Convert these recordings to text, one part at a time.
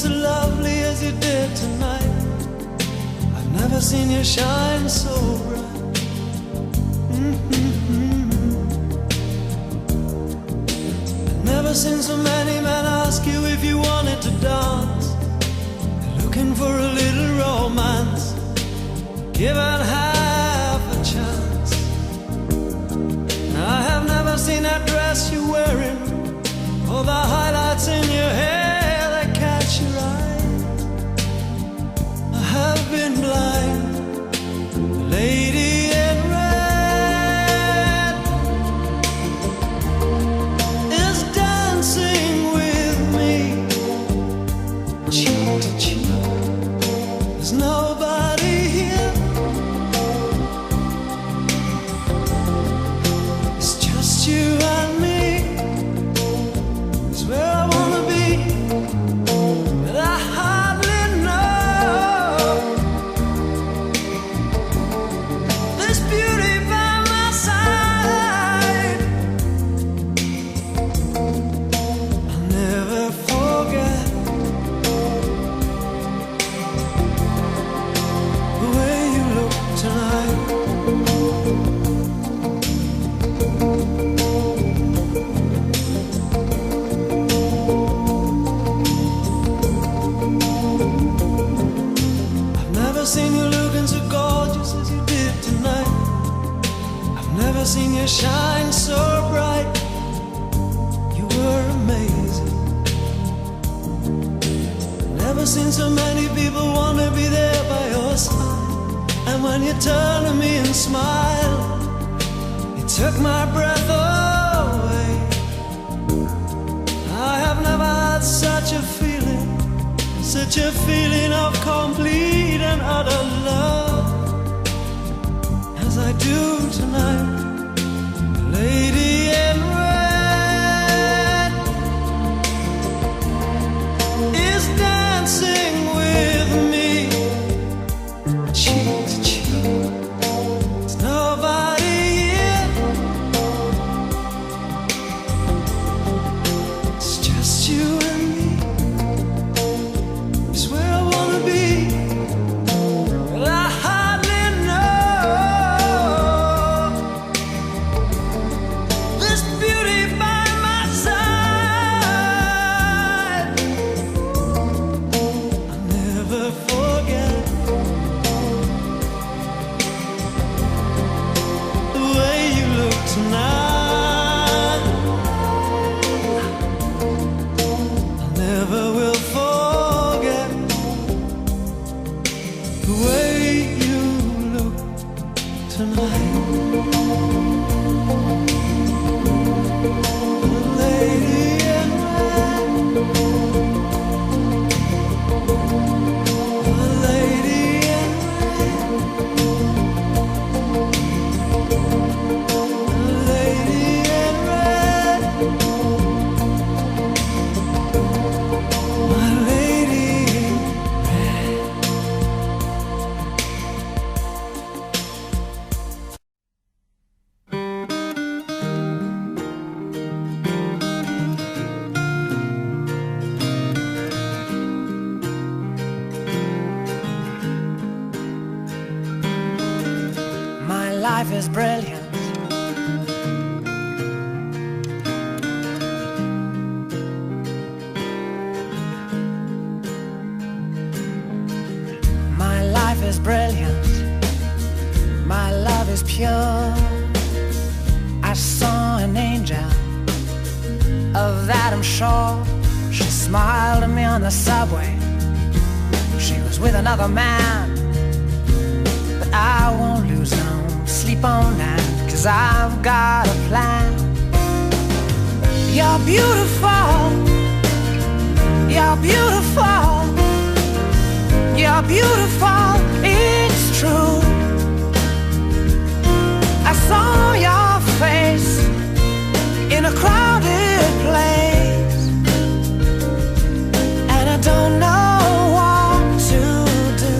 so lovely as you did tonight. I've never seen you shine so bright. I've never seen so many men ask you if you wanted to dance. They're looking for a little romance, given half a chance. I have never seen that dress you're wearing, or the highlights in your hair that catch your eye. I have been blind. The lady in red is dancing with me, cheek to cheek. There's nobody here. It's just you and me. It's where I wanna be, but I hardly know. This beauty by my side, I'll never forget the way you look tonight. I've never seen you looking so gorgeous as you did tonight. I've never seen you shine so bright. You were amazing. Never seen so many people want to be there by your side. And when you turn to me and smile, it took my breath away. I have never had such a feeling, such a feeling of complete and utter love as I do tonight. The lady in red is dancing with me, cheek to cheek. There's nobody here. It's just you and me. It's where I wanna be, but I hardly know. This beauty by my side, I'll never forget the way you look tonight. I never will forget the way you look tonight. The lady in red, the lady in red, the lady in red, my lady in red. My life is brilliant. My life is brilliant. My love is pure. I saw an angel, of that I'm sure. She smiled at me on the subway. She was with another man, but I won't lose no sleep on that, 'cause I've got a plan. You're beautiful. You're beautiful. You're beautiful. It's true. I saw your face in a crowded place, and I don't know what to do,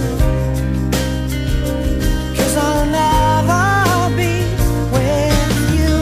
'cause I'll never be with you.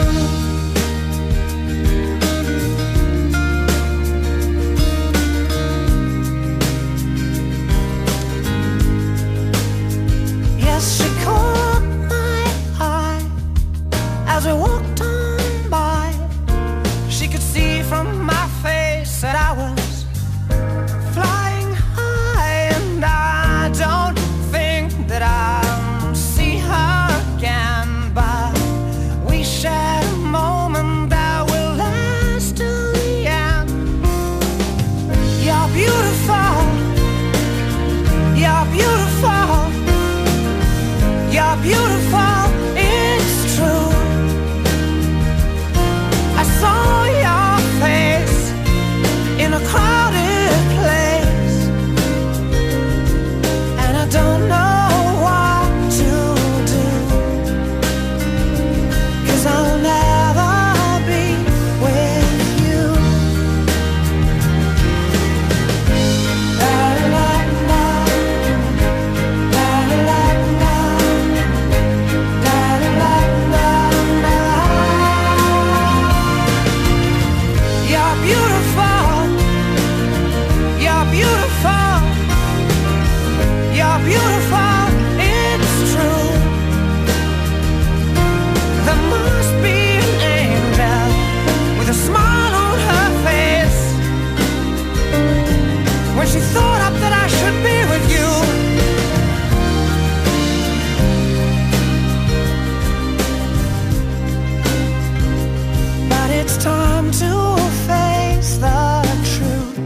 time to face the truth.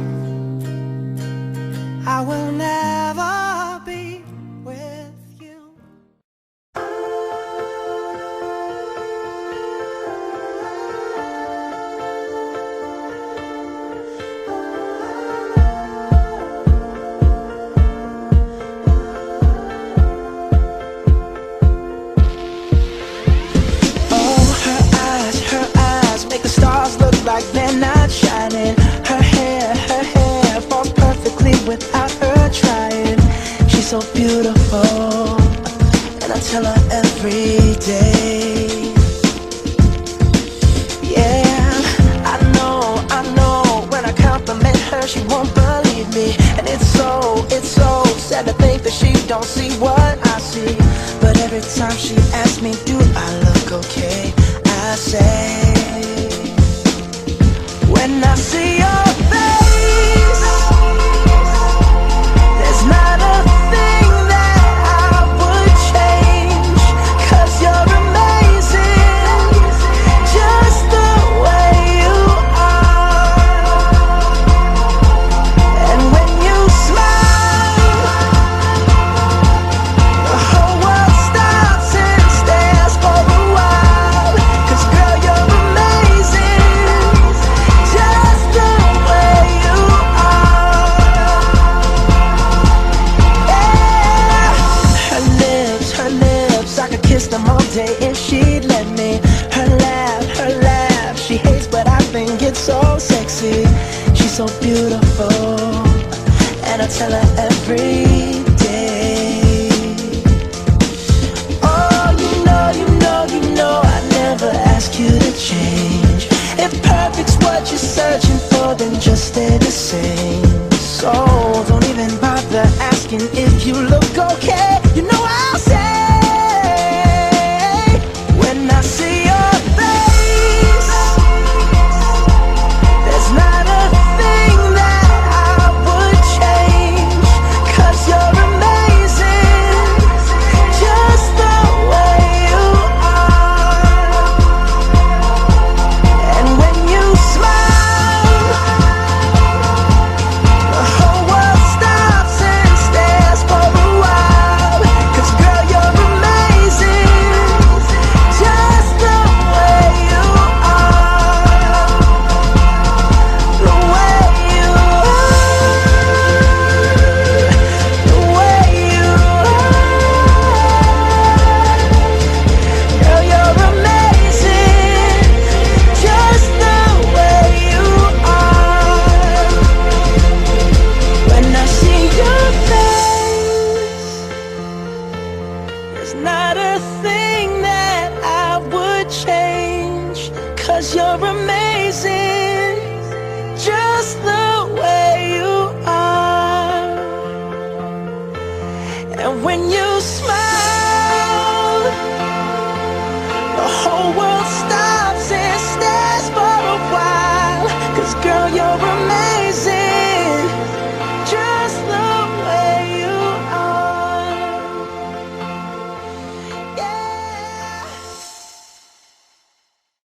I will never be with you. Her eyes make the stars look like they're not shining. Her hair falls perfectly without her trying. She's so beautiful, and I tell her every day. Yeah, I know, when I compliment her, she won't believe me. And it's so sad to think that she don't see what I see. But every time she asks me, do I look okay, I say, when I see your face, there's not a thing that I would change. 'Cause you're amazing, just the way you are. And when you smile, the whole world stops and stares for a while. 'Cause girl, you're amazing, just the way you are. Yeah. Her lips, I could kiss them all day if she'd let me. Her laugh, she hates but I think it's so sexy. She's so beautiful, and I tell her every day. Oh, you know I never ask you to change. If perfect's what you're searching for, then just stay the same. So don't even bother asking if you look okay. You know I'll say, when I see your face, there's not a thing that I would change. 'Cause you're amazing, just the way you are. And when you smile, the whole world stops and stares for a while. 'Cause girl, you're amazing, just the way you are. The way you are, the way you are. Girl, you're amazing, just the way you are. When I see your face, there's not a thing that I would change. 'Cause you're amazing, just the way you are. And when you smile, the whole world stops and stares for a while. 'Cause girl, you're amazing,